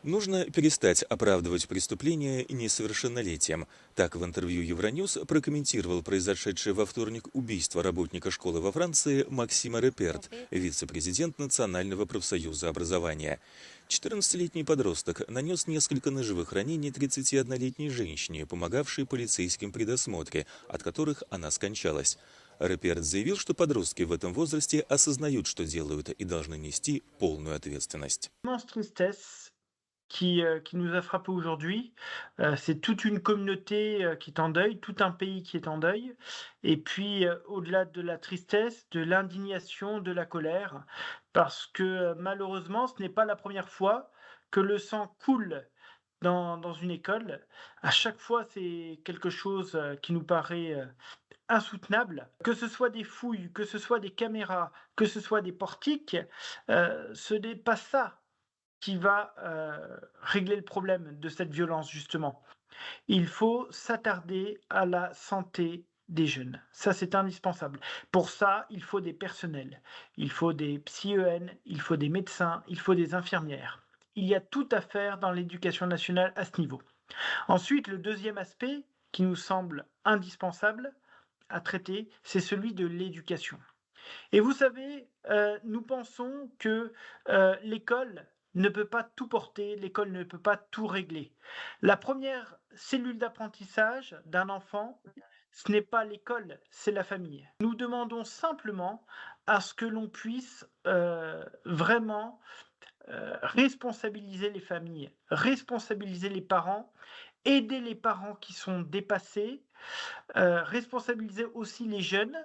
Нужно перестать оправдывать преступления несовершеннолетием. Так в интервью Евроньюз прокомментировал произошедшее во вторник убийство работника школы во Франции Максима Реперт, вице-президент Национального профсоюза образования. 14-летний подросток нанес несколько ножевых ранений 31-летней женщине, помогавшей полицейским при досмотре, от которых она скончалась. Реперт заявил, что подростки в этом возрасте осознают, что делают, и должны нести полную ответственность. Qui nous a frappé aujourd'hui. C'est toute une communauté qui est en deuil, tout un pays qui est en deuil. Et puis, au-delà de la tristesse, de l'indignation, de la colère, parce que malheureusement, ce n'est pas la première fois que le sang coule dans une école. À chaque fois, c'est quelque chose qui nous paraît insoutenable. Que ce soit des fouilles, que ce soit des caméras, que ce soit des portiques, ce n'est pas ça qui va régler le problème de cette violence, justement. Il faut s'attarder à la santé des jeunes. Ça, c'est indispensable. Pour ça, il faut des personnels. Il faut des psy-EN, il faut des médecins, il faut des infirmières. Il y a tout à faire dans l'éducation nationale à ce niveau. Ensuite, le deuxième aspect qui nous semble indispensable à traiter, c'est celui de l'éducation. Et vous savez, nous pensons que l'école ne peut pas tout porter, l'école ne peut pas tout régler. La première cellule d'apprentissage d'un enfant, ce n'est pas l'école, c'est la famille. Nous demandons simplement à ce que l'on puisse vraiment responsabiliser les familles, responsabiliser les parents, aider les parents qui sont dépassés, responsabiliser aussi les jeunes.